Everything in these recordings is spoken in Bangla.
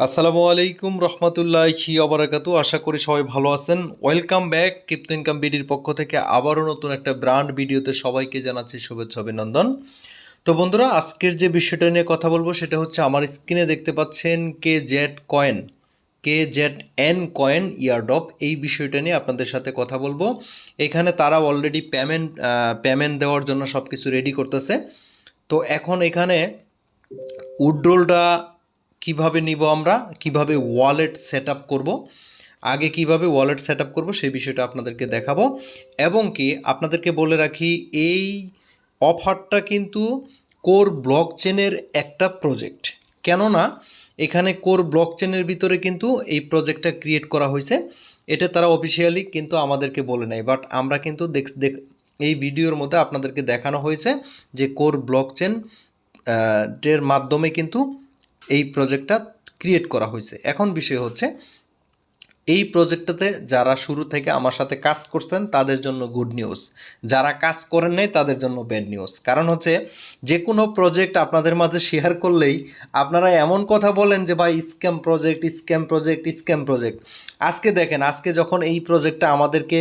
আসসালামু আলাইকুম রহমতুল্লাহি ওবারাকাতু। আশা করি সবাই ভালো আছেন। ওয়েলকাম ব্যাক ক্রিপ্টো ইনকাম বিডির পক্ষ থেকে আবারও নতুন একটা ব্র্যান্ড ভিডিওতে সবাইকে জানাচ্ছি শুভেচ্ছা অভিনন্দন। তো বন্ধুরা, আজকের যে বিষয়টা নিয়ে কথা বলবো সেটা হচ্ছে আমার স্ক্রিনে দেখতে পাচ্ছেন KZN কয়েন ইয়ারড্রপ, এই বিষয়টা নিয়ে আপনাদের সাথে কথা বলবো। এখানে তারা অলরেডি পেমেন্ট দেওয়ার জন্য সব কিছু রেডি করতেছে। তো এখন এখানে উইথড্রলটা কিভাবে নিব, আমরা কিভাবে ওয়ালেট সেট আপ করবো, আগে কিভাবে ওয়ালেট সেট আপ করবো সেই বিষয়টা আপনাদেরকে দেখাবো। এবং কি আপনাদেরকে বলে রাখি, এই অফারটা কিন্তু কোর ব্লকচেনের একটা প্রজেক্ট। কেননা এখানে কোর ব্লকচেনের ভিতরে কিন্তু এই প্রজেক্টটা ক্রিয়েট করা হয়েছে। এটা তারা অফিসিয়ালি কিন্তু আমাদেরকে বলে নেয়, বাট আমরা কিন্তু এই ভিডিওর মধ্যে আপনাদেরকে দেখানো হয়েছে যে কোর ব্লকচেন এর মাধ্যমে কিন্তু এই প্রজেক্টটা ক্রিয়েট করা হয়েছে। এখন বিষয় হচ্ছে, এই প্রজেক্টটাতে যারা শুরু থেকে আমার সাথে কাজ করছেন তাদের জন্য গুড নিউজ, যারা কাজ করেন নাই তাদের জন্য ব্যাড নিউজ। কারণ হচ্ছে, যে কোনো প্রজেক্ট আপনাদের মাঝে শেয়ার করলেই আপনারা এমন কথা বলেন যে ভাই scam project, scam project, scam project. আজকে দেখেন, আজকে যখন এই প্রজেক্টটা আমাদেরকে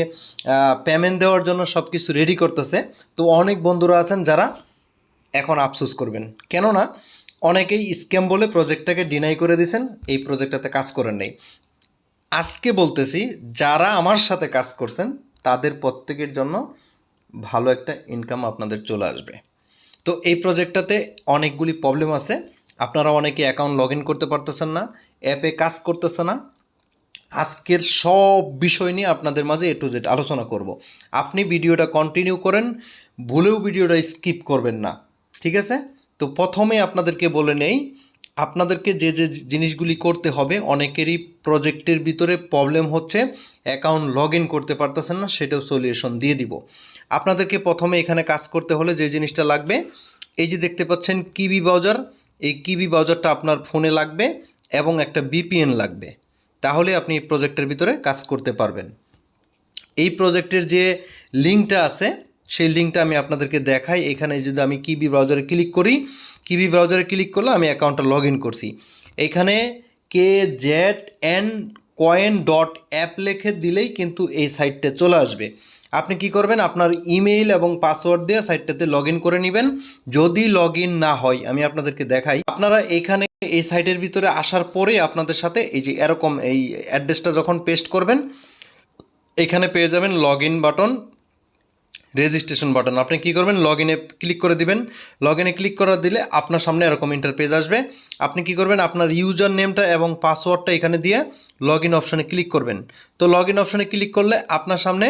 পেমেন্ট দেওয়ার জন্য সব কিছু রেডি করতেছে, তো অনেক বন্ধুরা আছেন যারা এখন আফসোস করবেন। কেননা অনেকেই স্ক্যাম বলে প্রজেক্টটাকে ডিনাই করে দিয়েছেন, এই প্রজেক্টটাতে কাজ করেন নাই। আজকে বলতেছি, যারা আমার সাথে কাজ করছেন তাদের প্রত্যেকের জন্য ভালো একটা ইনকাম আপনাদের চলে আসবে। তো এই প্রজেক্টটাতে অনেকগুলি প্রবলেম আছে। আপনারা অনেকে অ্যাকাউন্ট লগ ইন করতে পারতেছেন না, অ্যাপে কাজ করতেছে না। আজকের সব বিষয় নিয়ে আপনাদের মাঝে A to Z আলোচনা করব। আপনি ভিডিওটা কন্টিনিউ করেন, ভুলেও ভিডিওটা স্কিপ করবেন না, ঠিক আছে? তো প্রথমে আপনাদেরকে বলে নেই, আপনাদেরকে যে যে জিনিসগুলি করতে হবে, অনেকেরই প্রজেক্টের ভিতরে প্রবলেম হচ্ছে, অ্যাকাউন্ট লগ ইন করতে পারতেছেন না, সেটাও সলিউশন দিয়ে দিব। আপনাদেরকে প্রথমে এখানে কাজ করতে হলে যে জিনিসটা লাগবে, এই যে দেখতে পাচ্ছেন কিবি ব্রাউজার, এই কিবি ব্রাউজারটা আপনার ফোনে লাগবে এবং একটা VPN লাগবে। তাহলে আপনি এই প্রজেক্টের ভিতরে কাজ করতে পারবেন। এই প্রজেক্টের যে লিঙ্কটা আছে সেই লিঙ্কটা আমি আপনাদেরকে দেখাই। এখানে যদি আমি কিবি ব্রাউজারে ক্লিক করি, কিবি ব্রাউজারে ক্লিক করলে আমি অ্যাকাউন্টটা লগ ইন করছি। এইখানে kzncoin.app লিখে দিলেই কিন্তু এই সাইটটা চলে আসবে। আপনি কি করবেন, আপনার ইমেইল এবং পাসওয়ার্ড দিয়ে সাইটটাতে লগ ইন করে নেবেন। যদি লগ ইন না হয়, আমি আপনাদেরকে দেখাই, আপনারা এখানে এই সাইটের ভিতরে আসার পরে আপনাদের সাথে এই যে এরকম এই অ্যাড্রেসটা যখন পেস্ট করবেন, এখানে পেয়ে যাবেন log in button, registration button. আপনি কি করবেন, লগ ইনে ক্লিক করে দিবেন। লগ ইনে ক্লিক করে দিলে আপনার সামনে এরকম ইন্টারপেজ আসবে। আপনি কি করবেন, আপনার ইউজার নেমটা এবং পাসওয়ার্ডটা এখানে দিয়ে লগ ইন অপশনে ক্লিক করবেন। তো লগ ইন অপশনে ক্লিক করলে আপনার সামনে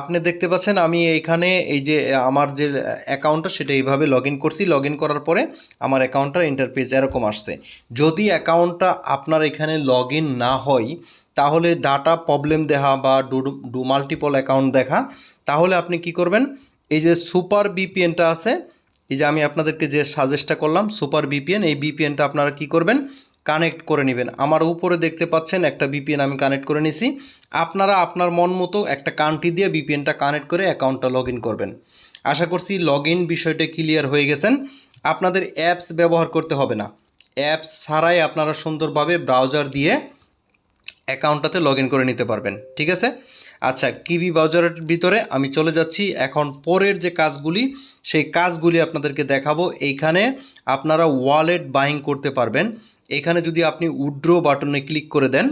আপনি দেখতে পাচ্ছেন আমি এইখানে এই যে আমার যে অ্যাকাউন্টটা সেটা এইভাবে লগ ইন করছি। লগ ইন করার পরে আমার অ্যাকাউন্টটার ইন্টারপেজ এরকম আসছে। যদি অ্যাকাউন্টটা আপনার এখানে লগ ইন না হয়, তাহলে ডাটা প্রবলেম দেখা বা ডু মাল্টিপল অ্যাকাউন্ট দেখা, তাহলে আপনি কি করবেন, এই যে সুপার VPNটা আছে, এই যে আমি আপনাদেরকে যে সাজেস্টটা করলাম সুপার VPN, এই VPNটা আপনারা কি করবেন, কানেক্ট করে নেবেন। আমার উপরে দেখতে পাচ্ছেন একটা VPN আমি কানেক্ট করে নিছি। আপনারা আপনার মন মতো একটা কান্ট্রি দিয়ে VPNটা কানেক্ট করে অ্যাকাউন্টটা লগ ইন করবেন। আশা করছি লগ ইন বিষয়টা ক্লিয়ার হয়ে গেছেন। আপনাদের অ্যাপস ব্যবহার করতে হবে না, অ্যাপস ছাড়াই আপনারা সুন্দরভাবে ব্রাউজার দিয়ে অ্যাকাউন্টটাতে লগ ইন করে নিতে পারবেন, ঠিক আছে? আচ্ছা, কিবি ব্রাউজারের ভিতরে আমি চলে যাচ্ছি। এখন পরের যে কাজগুলি, সেই কাজগুলি আপনাদেরকে দেখাবো। এইখানে আপনারা ওয়ালেট বাইং করতে পারবেন। এখানে যদি আপনি উইথড্র বাটনে ক্লিক করে দেন,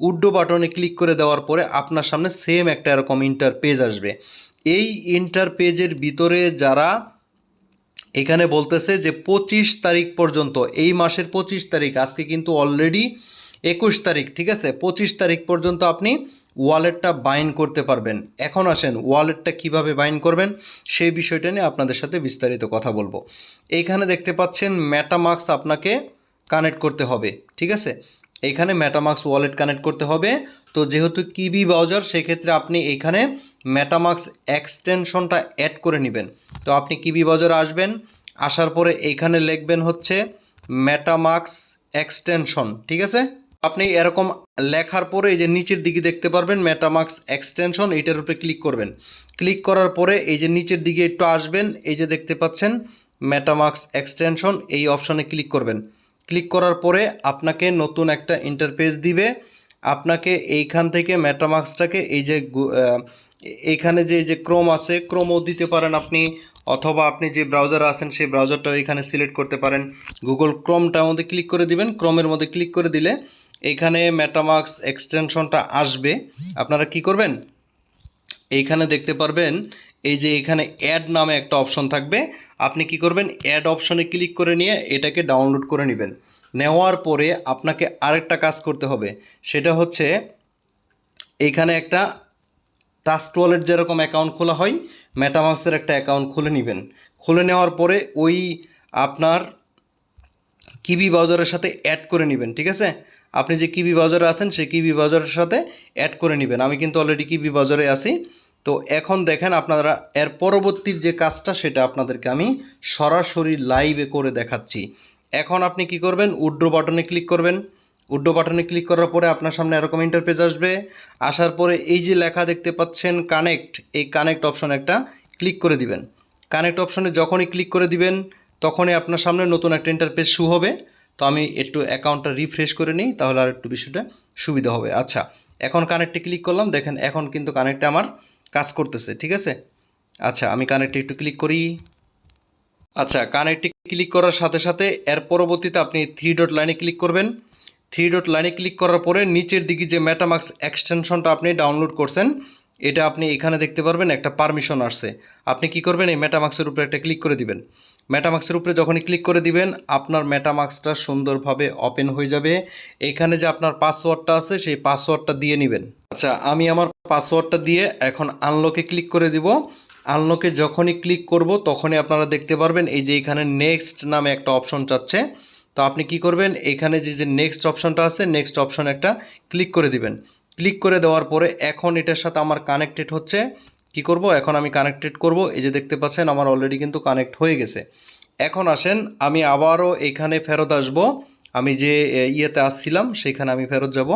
উইথড্র বাটনে ক্লিক করে দেওয়ার পরে আপনার সামনে সেম একটা এরকম ইন্টারপেজ আসবে। এই ইন্টারপেজের ভিতরে যারা এখানে বলতেছে যে 25 তারিখ পর্যন্ত, এই মাসের 25 তারিখ, আজকে কিন্তু অলরেডি 21 তারিখ, ঠিক আছে? 25 তারিখ পর্যন্ত আপনি ওয়ালেটটা বাইন্ড করতে পারবেন। এখন আসেন ওয়ালেটটা কিভাবে বাইন্ড করবেন সেই বিষয়টা নিয়ে আপনাদের সাথে বিস্তারিত কথা বলবো। এইখানে দেখতে পাচ্ছেন মেটামাস্ক আপনাকে কানেক্ট করতে হবে, ঠিক আছে? এইখানে মেটামাস্ক ওয়ালেট কানেক্ট করতে হবে। তো যেহেতু কিবি ব্রাউজার, সেক্ষেত্রে আপনি এইখানে মেটামাস্ক এক্সটেনশনটা অ্যাড করে নেবেন। তো আপনি কিবি ব্রাউজারে আসবেন, আসার পরে এইখানে লিখবেন হচ্ছে মেটামাস্ক এক্সটেনশন, ঠিক আছে? আপনি এরকম লেখার পরে এই যে নিচের দিকে দেখতে পারবেন মেটামাস্ক এক্সটেনশন, এইটার উপরে ক্লিক করবেন। ক্লিক করার পরে এই যে নিচের দিকে একটু আসবেন, এই যে দেখতে পাচ্ছেন মেটামাস্ক এক্সটেনশন, এই অপশনে ক্লিক করবেন। ক্লিক করার পরে আপনাকে নতুন একটা ইন্টারফেস দিবে। আপনাকে এইখান থেকে মেটামাস্কটাকে এই যে এইখানে যে ক্রোম আছে, ক্রোমও দিতে পারেন আপনি, অথবা আপনি যে ব্রাউজারে আছেন সেই ব্রাউজারটাও এখানে সিলেক্ট করতে পারেন। গুগল ক্রোমটার মধ্যে ক্লিক করে দিবেন। ক্রোমের মধ্যে ক্লিক করে দিলে এইখানে মেটামাস্ক এক্সটেনশনটা আসবে। আপনারা কি করবেন, এইখানে দেখতে পারবেন এই যে এখানে অ্যাড নামে একটা অপশন থাকবে। আপনি কি করবেন, অ্যাড অপশনে ক্লিক করে নিয়ে এটাকে ডাউনলোড করে নেবেন। নেওয়ার পরে আপনাকে আরেকটা কাজ করতে হবে, সেটা হচ্ছে এইখানে একটা ট্রাস্ট ওয়ালেট যেরকম অ্যাকাউন্ট খোলা হয়, মেটামাস্কের একটা অ্যাকাউন্ট খুলে নেবেন। খুলে নেওয়ার পরে ওই আপনার কিবি ব্রাউজারের সাথে অ্যাড করে নেবেন। ঠিক আছে, আপনি যে কিবি ব্রাউজারে আছেন সেই কিবি ব্রাউজারের সাথে অ্যাড করে নেবেন। আমি কিন্তু অলরেডি কিবি ব্রাউজারে আছি। তো এখন দেখেন আপনারা এর পরবর্তীর যে কাজটা সেটা আপনাদেরকে আমি সরাসরি লাইভে করে দেখাচ্ছি। এখন আপনি কি করবেন, উইথড্র বাটনে ক্লিক করবেন। উইথড্র বাটনে ক্লিক করার পরে আপনার সামনে এরকম ইন্টারফেস আসবে। আসার পরে এই যে লেখা দেখতে পাচ্ছেন কানেক্ট, এই কানেক্ট অপশন একটা ক্লিক করে দিবেন। কানেক্ট অপশনে যখনই ক্লিক করে দিবেন তখনই আপনার সামনে নতুন একটা ইন্টারফেস শু হবে। তো আমি একটু অ্যাকাউন্টটা রিফ্রেশ করে নিই, তাহলে আর একটু বিষয়টা সুবিধা হবে। আচ্ছা, এখন কানেক্টে ক্লিক করলাম, দেখেন এখন কিন্তু কানেক্টে আমার কাজ করতেছে। ঠিক আছে, আচ্ছা আমি কানেক্টে একটু ক্লিক করি। আচ্ছা, কানেক্টে ক্লিক করার সাথে সাথে এর পরবর্তীতে আপনি 3 ডট লাইনে ক্লিক করবেন। 3 ডট লাইনে ক্লিক করার পরে নিচের দিকে যে মেটামাস্ক এক্সটেনশনটা আপনি ডাউনলোড করছেন এটা আপনি এখানে দেখতে পারবেন একটা পারমিশন আসছে। আপনি কি করবেন, এই মেটামাস্কের উপরে একটা ক্লিক করে দিবেন। মেটামাস্কের উপরে যখনই ক্লিক করে দিবেন আপনার মেটামাস্কটা সুন্দরভাবে ওপেন হয়ে যাবে। এখানে যে আপনার পাসওয়ার্ডটা আছে সেই পাসওয়ার্ডটা দিয়ে নেবেন। আচ্ছা, আমি আমার পাসওয়ার্ডটা দিয়ে এখন আনলকে ক্লিক করে দিব। আনলকে যখনই ক্লিক করব তখনই আপনারা দেখতে পারবেন এই যে এখানে নেক্সট নামে একটা অপশন চাচ্ছে। তো আপনি কি করবেন, এখানে যে নেক্সট অপশনটা আছে নেক্সট অপশন একটা ক্লিক করে দিবেন। ক্লিক করে দেওয়ার পরে এখন এটার সাথে আমার কানেক্টেড হচ্ছে। কি করব, এখন আমি কানেক্টেড করব। এই যে দেখতে পাচ্ছেন আমার অলরেডি কিন্তু কানেক্ট হয়ে গেছে। এখন আসেন আমি আবারও এখানে ফেরত আসব। আমি যে ইয়েতে আসছিলাম সেখানে আমি ফেরত যাব,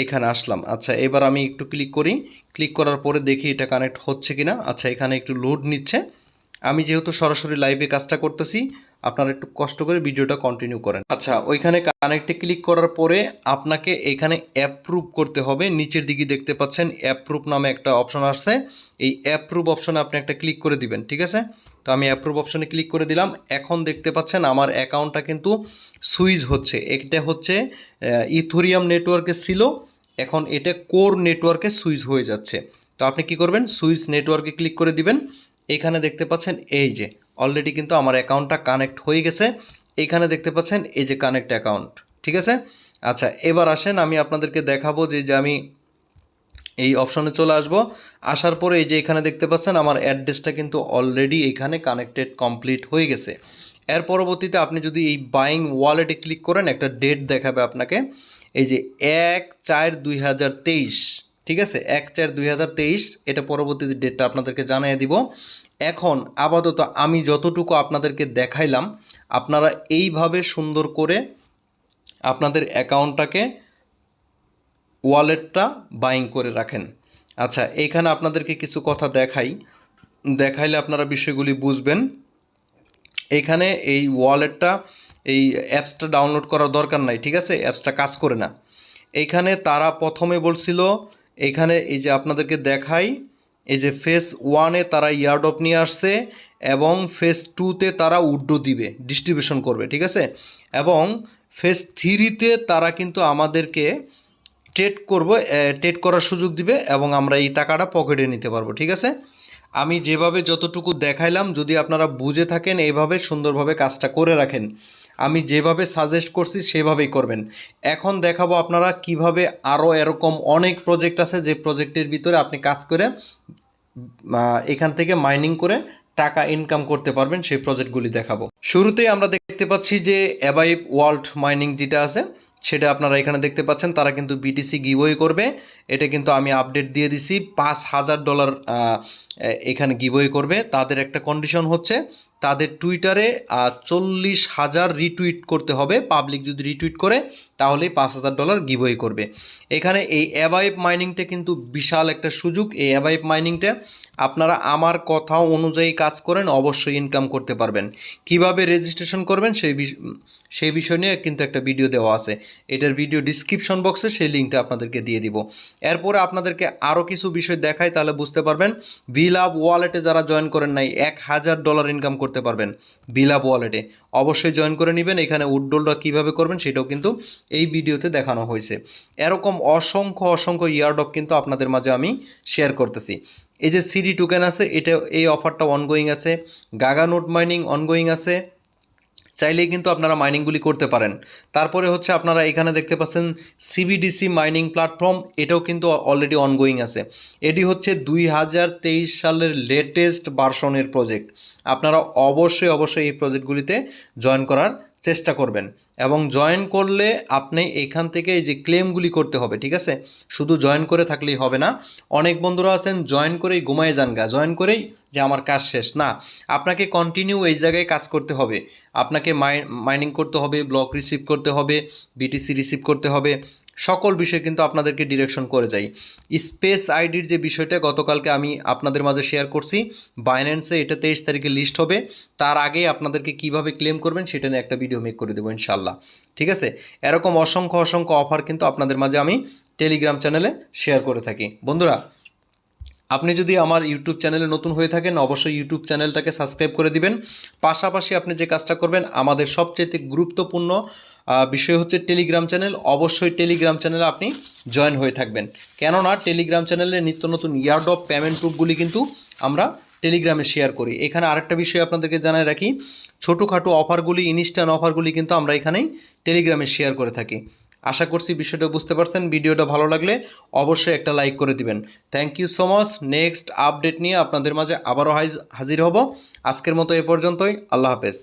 এইখানে আসলাম। আচ্ছা, এবার আমি একটু ক্লিক করি। ক্লিক করার পরে দেখি এটা কানেক্ট হচ্ছে কিনা। আচ্ছা, এখানে একটু লোড নিচ্ছে। আমি যেহেতু সরাসরি লাইভে কাজটা করতেছি, আপনারা একটু কষ্ট করে ভিডিওটা কন্টিনিউ করেন। আচ্ছা, ওইখানে কানেক্টে ক্লিক করার পরে আপনাকে এখানে অ্যাপ্রুভ করতে হবে। নিচের দিকে দেখতে পাচ্ছেন অ্যাপ্রুভ নামে একটা অপশন আসছে। এই অ্যাপ্রুভ অপশনে আপনি একটা ক্লিক করে দিবেন। ঠিক আছে, তো আমি অ্যাপ্রুভ অপশনে ক্লিক করে দিলাম। এখন দেখতে পাচ্ছেন আমার অ্যাকাউন্টটা কিন্তু সুইচ হচ্ছে। এটা হচ্ছে ইথোরিয়াম নেটওয়ার্কে ছিল, এখন এটা কোর নেটওয়ার্কে সুইচ হয়ে যাচ্ছে। তো আপনি কি করবেন, সুইচ নেটওয়ার্কে ক্লিক করে দিবেন। এখানে দেখতে পাচ্ছেন এই যে অলরেডি কিন্তু আমার অ্যাকাউন্টটা কানেক্ট হয়ে গেছে। এইখানে দেখতে পাচ্ছেন এই যে কানেক্ট অ্যাকাউন্ট। ঠিক আছে, আচ্ছা এবার আসেন আমি আপনাদেরকে দেখাবো যে আমি এই অপশনে চলে আসব। আসার পরে এই যে এখানে দেখতে পাচ্ছেন আমার অ্যাড্রেসটা কিন্তু অলরেডি এখানে কানেক্টেড কমপ্লিট হয়ে গেছে। এর পরবর্তীতে আপনি যদি এই বাইং ওয়ালেটে ক্লিক করেন একটা ডেট দেখাবে আপনাকে, এই যে 1/4/2023। ঠিক আছে, 1/4/2023 এটা পরবর্তীতে ডেটটা আপনাদেরকে জানিয়ে দিব। এখন আপাতত আমি যতটুকু আপনাদেরকে দেখাইলাম আপনারা এইভাবে সুন্দর করে আপনাদের অ্যাকাউন্টটাকে ওয়ালেটটা বাইং করে রাখেন। আচ্ছা, এইখানে আপনাদেরকে কিছু কথা দেখাইলে আপনারা বিষয়গুলি বুঝবেন। এইখানে এই ওয়ালেটটা এই অ্যাপসটা ডাউনলোড করার দরকার নাই। ঠিক আছে, অ্যাপসটা কাজ করে না। এইখানে তারা প্রথমে বলছিল, এইখানে এই যে আপনাদেরকে দেখাই, এই যে ফেজ 1-এ তারা ইয়ারড্রপ নিয়ে আসছে এবং ফেজ 2-তে তারা উইথড্র দিবে, ডিস্ট্রিবিউশন করবে। ঠিক আছে, এবং ফেজ 3-তে তারা কিন্তু আমাদেরকে ট্রেড করার সুযোগ দিবে এবং আমরা এই টাকাটা পকেটে নিতে পারবো। ঠিক আছে, আমি যেভাবে যতটুকু দেখাইলাম যদি আপনারা বুঝে থাকেন এইভাবে সুন্দরভাবে কাজটা করে রাখেন, আমি যেভাবে সাজেস্ট করছি সেভাবেই করবেন। এখন দেখাবো আপনারা কিভাবে আরও এরকম অনেক প্রজেক্ট আছে যে প্রজেক্টের ভিতরে আপনি কাজ করে এখান থেকে মাইনিং করে টাকা ইনকাম করতে পারবেন, সেই প্রজেক্টগুলি দেখাবো। শুরুতেই আমরা দেখতে পাচ্ছি যে অ্যাবাইভ ওয়ার্ল্ড মাইনিং যেটা আছে সেটা আপনারা এখানে দেখতে পাচ্ছেন, তারা কিন্তু বিটিসি গিভওয়ে করবে। এটা কিন্তু আমি আপডেট দিয়ে দিছি, $5,000 এখানে গিভওয়ে করবে। তাদের একটা কন্ডিশন হচ্ছে তাদের টুইটারে 40,000 রিটুইট করতে হবে। পাবলিক যদি রিটুইট করে তাহলেই $5,000 গিভওয়ে করবে। এখানে এই অ্যাবাইভ মাইনিংটা কিন্তু বিশাল একটা সুযোগ। এই অ্যাবাইভ মাইনিংটা আপনারা আমার কথা অনুযায়ী কাজ করেন অবশ্যই ইনকাম করতে পারবেন। কিভাবে রেজিস্ট্রেশন করবেন সেই বিষয় নিয়ে কিন্তু একটা ভিডিও দেওয়া আছে, এটার ভিডিও ডিসক্রিপশন বক্সে সেই লিঙ্কটা আপনাদেরকে দিয়ে দিব। এরপরে আপনাদেরকে আরও কিছু বিষয় দেখাই, তাহলে বুঝতে পারবেন। বিলাভ ওয়ালেটে যারা জয়েন করেন নাই, $1000 ইনকাম করতে পারবেন বিলাভ ওয়ালেটে, অবশ্যই জয়েন করে নেবেন। এখানে উইথড্রলটা কীভাবে করবেন সেটাও কিন্তু এই ভিডিওতে দেখানো হয়েছে। এরকম অসংখ্য ইয়ারড্রপ কিন্তু আপনাদের মাঝে আমি শেয়ার করতেছি। এই যে সিডি টোকেন আছে, এটা এই অফারটা অনগোয়িং আছে। গাগা নোট মাইনিং অনগোয়িং আছে, চাইলেই কিন্তু আপনারা মাইনিংগুলি করতে পারেন। তারপরে হচ্ছে আপনারা এখানে দেখতে পাচ্ছেন সিবিডিসি মাইনিং প্ল্যাটফর্ম, এটাও কিন্তু অলরেডি অনগোয়িং আছে। এটি হচ্ছে 2023 সালের লেটেস্ট ভার্সনের প্রজেক্ট। আপনারা অবশ্যই এই প্রজেক্টগুলিতে জয়েন করার চেষ্টা করবেন, এবং জয়েন করলে আপনি এখান থেকে এই যে ক্লেমগুলি করতে হবে, ঠিক আছে? শুধু জয়েন করে থাকলেই হবে না। অনেক বন্ধুরা আছেন জয়েন করেই ঘুমায় যান গা, জয়েন করেই যে আমার কাজ শেষ, না, আপনাকে কন্টিনিউ এই জায়গায় কাজ করতে হবে। আপনাকে মাইনিং করতে হবে, ব্লক রিসিভ করতে হবে, বিটিসি রিসিভ করতে হবে, সকল বিষয় কিন্তু আপনাদেরকে ডিরেকশন করে যাই। স্পেস আইডির যে বিষয়টা গতকালকে আমি আপনাদের মাঝে শেয়ার করছি, বাইন্যান্সে এটা 23 তারিখে লিস্ট হবে, তার আগে আপনাদেরকে কিভাবে ক্লেম করবেন সেটা নিয়ে একটা ভিডিও মেক করে দেবো ইনশাল্লাহ, ঠিক আছে? এরকম অসংখ্য অফার কিন্তু আপনাদের মাঝে আমি টেলিগ্রাম চ্যানেলে শেয়ার করে থাকি। বন্ধুরা, আপনি যদি আমার ইউটিউব চ্যানেলে নতুন হয়ে থাকেন, অবশ্যই ইউটিউব চ্যানেলটাকে সাবস্ক্রাইব করে দিবেন। পাশাপাশি আপনি যে কাজটা করবেন, আমাদের সবচেয়ে গুরুত্বপূর্ণ বিষয় হচ্ছে টেলিগ্রাম চ্যানেল। অবশ্যই টেলিগ্রাম চ্যানেলে আপনি জয়েন হয়ে থাকবেন, কেননা টেলিগ্রাম চ্যানেলে নিত্য নতুন ইয়ারড্রপ পেমেন্ট প্রুফগুলি কিন্তু আমরা টেলিগ্রামে শেয়ার করি। এখানে আরেকটা বিষয় আপনাদেরকে জানাই রাখি, ছোটোখাটো অফারগুলি, ইনস্ট্যান্ট অফারগুলি কিন্তু আমরা এখানেই টেলিগ্রামে শেয়ার করে থাকি। আশা করছি বিষয়টা বুঝতে পারছেন। ভিডিওটা ভালো লাগলে অবশ্যই একটা লাইক করে দিবেন। Thank you so much. Next update নিয়ে আপনাদের মাঝে আবারও হাজির হব। আজকের মতো এ পর্যন্তই। আল্লাহ হাফেজ।